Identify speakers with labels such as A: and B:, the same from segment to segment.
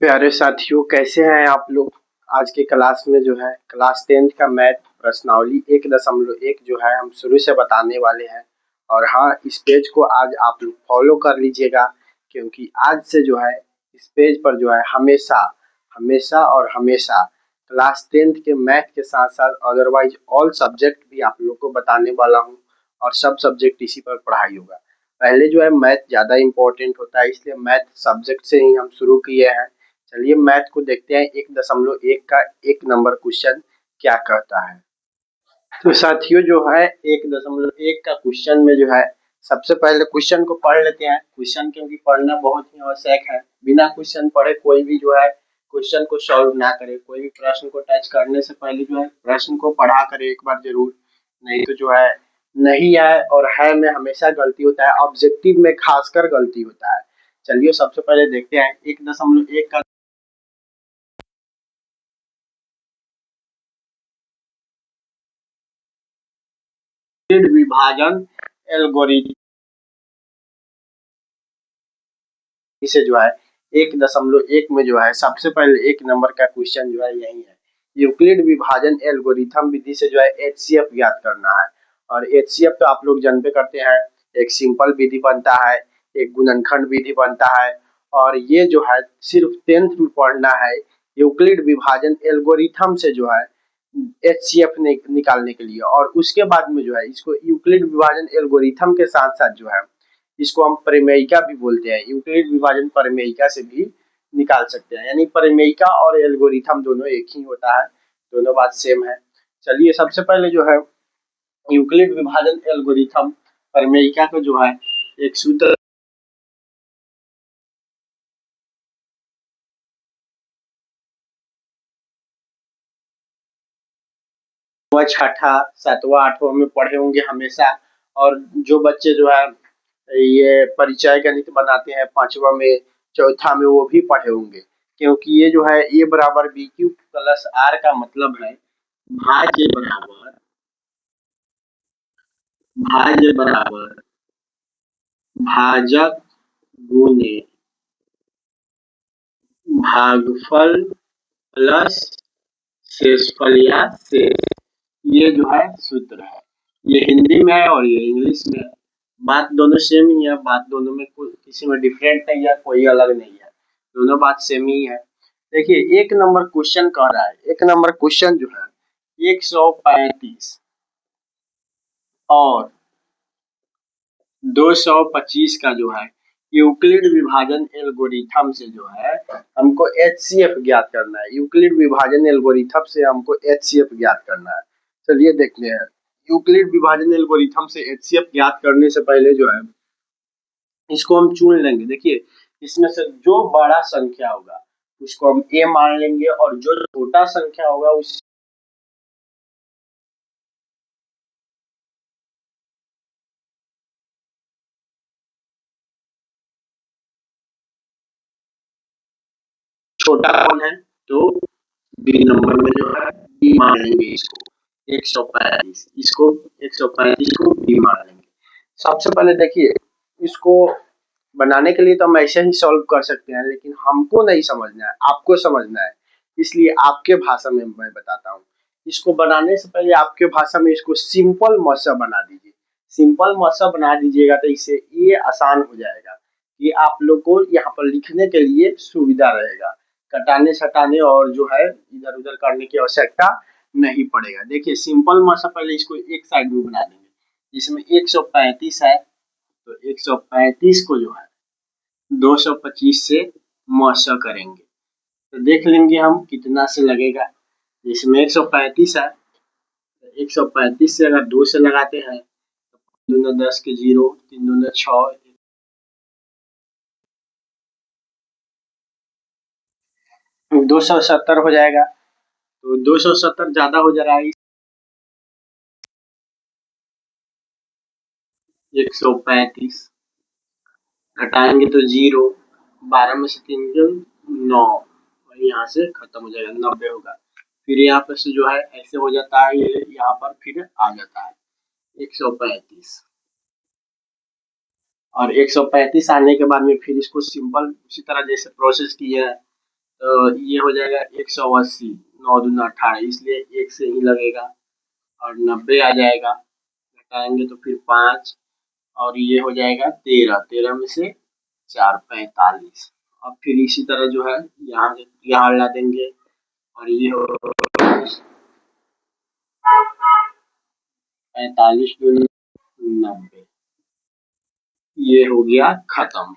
A: प्यारे साथियों, कैसे हैं आप लोग। आज के क्लास में जो है क्लास 10th का मैथ प्रश्नावली 1.1 जो है हम शुरू से बताने वाले हैं। और हाँ, इस पेज को आज आप लोग फॉलो कर लीजिएगा, क्योंकि आज से जो है इस पेज पर जो है हमेशा हमेशा और हमेशा क्लास 10th के मैथ के साथ साथ अदरवाइज ऑल सब्जेक्ट भी आप लोग को बताने वाला हूँ। और सब सब्जेक्ट इसी पर पढ़ाई होगा। पहले जो है मैथ ज़्यादा इम्पोर्टेंट होता है, इसलिए मैथ सब्जेक्ट से ही हम शुरू किए हैं। चलिए मैथ को देखते हैं 1.1 का 1 नंबर क्वेश्चन क्या कहता है। तो साथियों जो है 1.1 का क्वेश्चन में जो है सबसे पहले क्वेश्चन को पढ़ लेते हैं। क्वेश्चन क्योंकि पढ़ना बहुत ही आवश्यक है। बिना क्वेश्चन पढ़े कोई भी जो है क्वेश्चन को सॉल्व ना करे। कोई भी प्रश्न को टच करने से पहले जो है प्रश्न को पढ़ा करे एक बार जरूर, नहीं तो जो है नहीं है और है में हमेशा गलती होता है, ऑब्जेक्टिव में खासकर गलती होता है। चलिए सबसे पहले देखते हैं 1.1 का विभाजन एल्गोरिथम इसे जो है 1.1 में जो है सबसे पहले 1 नंबर का क्वेश्चन जो है यही है। यूक्लिड विभाजन एल्गोरिथम विधि से जो है एचसीएफ ज्ञात करना है। और एचसीएफ तो आप लोग जानते करते हैं, एक सिंपल विधि बनता है, एक गुणनखंड विधि बनता है। और ये जो है सिर्फ 10th में पढ़ना है। यूक्लिड विभाजन एल्गोरिथम से जो है एचसीएफ निकालने के लिए, और उसके बाद में जो है इसको यूक्लिड विभाजन एल्गोरिथम के साथ साथ जो है इसको हम प्रमेयिका भी बोलते हैं। यूक्लिड विभाजन प्रमेयिका से भी निकाल सकते हैं, यानी प्रमेयिका और एल्गोरिथम दोनों एक ही होता है, दोनों बात सेम है। चलिए सबसे पहले जो है यूक्लिड विभाजन एल्गोरिथम प्रमेयिका को जो है एक सूत्र छठा सातवां आठवां में पढ़े होंगे हमेशा। और जो बच्चे जो है ये परिचय गणित बनाते हैं 5वां में चौथा में वो भी पढ़े होंगे, क्योंकि ये जो है ए बराबर बी क्यू प्लस आर का मतलब है भाज्य बराबर भाज्य बराबर भाजक गुने भागफल प्लस शेषफल या शेष। ये जो है सूत्र है। ये हिंदी में है और ये इंग्लिश में है। बात दोनों सेम ही है, बात दोनों में कोई किसी में डिफरेंट नहीं है, कोई अलग नहीं है, दोनों बात सेम ही है। देखिए 1 नंबर क्वेश्चन कह रहा है, 1 नंबर क्वेश्चन जो है 135 और 225 का जो है यूक्लिड विभाजन एल्गोरिथम से जो है हमको एचसीएफ ज्ञात करना है। यूक्लिड विभाजन एल्गोरिथम से हमको एचसीएफ ज्ञात करना है। चलिए देखते हैं। यूक्लिड विभाजन एल्गोरिथम से एचसीएफ ज्ञात करने से पहले जो है इसको हम चुन लेंगे। देखिए इसमें से जो बड़ा संख्या होगा उसको हम ए मान लेंगे, और जो छोटा संख्या होगा उस छोटा कौन है तो बी नंबर में जो है बी मान लेंगे। इसको 135 इसको 135 को बी मान लेंगे। सबसे पहले देखिए इसको बनाने के लिए तो हम ऐसे ही सॉल्व कर सकते हैं, लेकिन हमको नहीं समझना है, आपको समझना है। इसलिए आपके भाषा में मैं बताता हूँ। इसको बनाने से पहले आपके भाषा में इसको सिंपल मसा बना दीजिए। सिंपल मसा बना दीजिएगा तो इससे ये आसान हो जाएगा कि आप लोग को यहाँ पर लिखने के लिए सुविधा रहेगा। कटाने सटाने और जो है इधर उधर करने की आवश्यकता नहीं पड़ेगा। देखिए सिंपल मसा पहले इसको एक साइड में बना देंगे। इसमें 135 है तो 135 को जो है 225 से मौसा करेंगे तो देख लेंगे हम कितना से लगेगा। इसमें 135 है तो 135 से अगर 2 से लगाते हैं तो 2 10 के 0, 3 दूना 6, 270 हो जाएगा। तो 270 ज्यादा हो जा रहा है। 135 घटाएंगे तो 0, 12 में से 3 गुण 9, और यहाँ से खत्म हो जाएगा, 90 होगा। फिर यहाँ पर से जो है ऐसे हो जाता है, ये यहाँ पर फिर आ जाता है 135। और 135 आने के बाद में फिर इसको सिंपल उसी तरह जैसे प्रोसेस किए हैं तो ये हो जाएगा 180, 9 दूना 18, इसलिए 1 से ही लगेगा और 90 आ जाएगा, घटाएंगे तो फिर 5 और ये हो जाएगा 13, 13 में से 4 45। अब फिर इसी तरह जो है यहाँ ला देंगे और ये हो 45 दूनी 90, ये हो गया खत्म।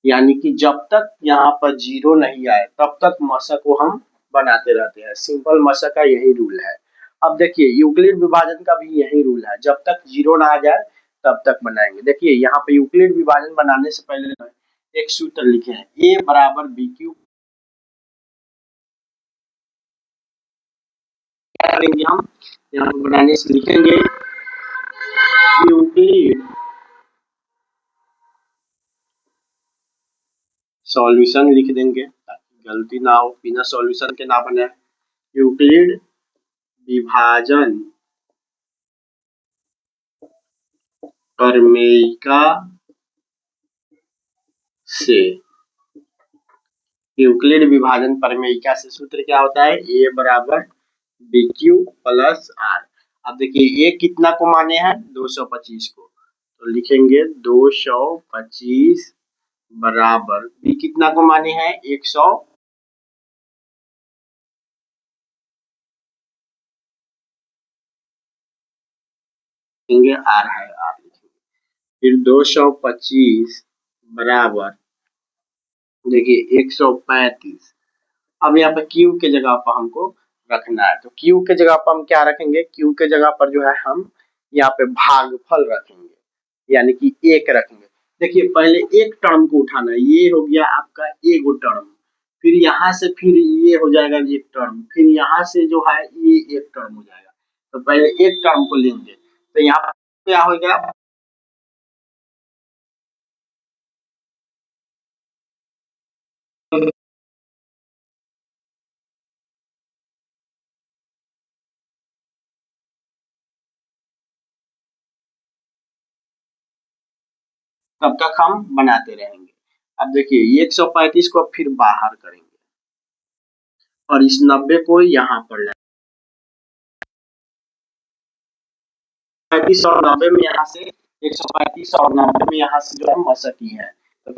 A: यानी कि जब तक यहाँ पर जीरो नहीं आए तब तक मशक को हम बनाते रहते हैं। सिंपल मशक का यही रूल है। अब देखिए यूक्लिड विभाजन का भी यही रूल है, जब तक जीरो ना आ जाए तब तक बनाएंगे। देखिए यहाँ पे यूक्लिड विभाजन बनाने से पहले एक सूत्र लिखे हैं, ए बराबर बी क्यूब। क्या करेंगे हम यहाँ पे बनाने से लिखेंगे यूक्लिड सॉल्यूशन लिख देंगे ताकि गलती ना हो, बिना सॉल्यूशन के ना बने। यूक्लिड विभाजन प्रमेयिका से, यूक्लिड विभाजन प्रमेयिका से सूत्र क्या होता है, ए बराबर बी क्यू प्लस आर। अब देखिए ए कितना को माने हैं, 225 को, तो लिखेंगे 225 बराबर बी कितना को माने हैं, 100, लिखेंगे आर है आर, फिर 225 बराबर देखिए 135। अब यहाँ पे क्यू के जगह पर हमको रखना है, तो क्यू के जगह पर हम क्या रखेंगे, क्यू के जगह पर जो है हम यहाँ पे भागफल रखेंगे, यानी कि 1 रखेंगे। देखिए पहले एक टर्म को उठाना है, ये हो गया आपका एगो टर्म, फिर यहाँ से फिर ये हो जाएगा एक टर्म, फिर यहाँ से जो है ये एक टर्म हो जाएगा। तो पहले एक टर्म को लेंगे, तो यहाँ क्या हो गया, तब तक हम बनाते रहेंगे। अब देखिए 135 को फिर बाहर करेंगे और इस 90 को यहाँ पर लाएंगे। 35 और 90 में यहाँ से 135 और 90 में यहाँ से जो है मशक ही है, तो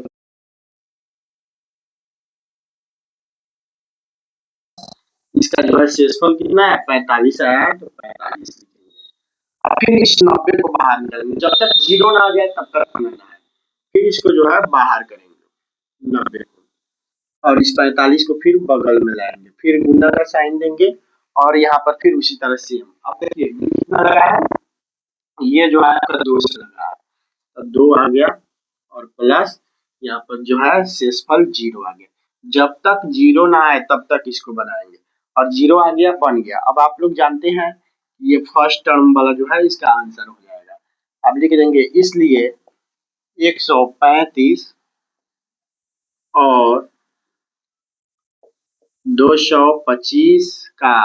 A: इसका जो है शेषफल कितना है, 45 आया है, तो 45 अब फिर इस 90 को बाहर निकालेंगे, जब तक जीरो ना आ जाए तब तक बनाना है। फिर इसको जो है बाहर करेंगे 90 को और इस 45 को फिर बगल में लाएंगे, फिर गुना का साइन देंगे और यहाँ पर फिर उसी तरह से अब देखिए कितना लगा है, ये जो है आपका 2 से लगा है, तो 2 आ गया और प्लस यहाँ पर जो है शेषफल 0 आ गया। जब तक जीरो ना आए तब तक इसको बनाएंगे और जीरो आ गया, बन गया। अब आप लोग जानते हैं ये फर्स्ट टर्म वाला जो है इसका आंसर हो जाएगा। अब लिख देंगे इसलिए 135 और 225 का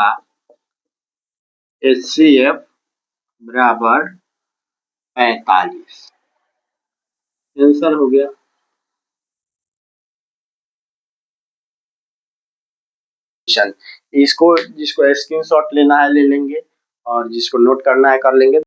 A: HCF बराबर 45, आंसर हो गया। इसको जिसको स्क्रीनशॉट लेना है ले लेंगे और जिसको नोट करना है कर लेंगे।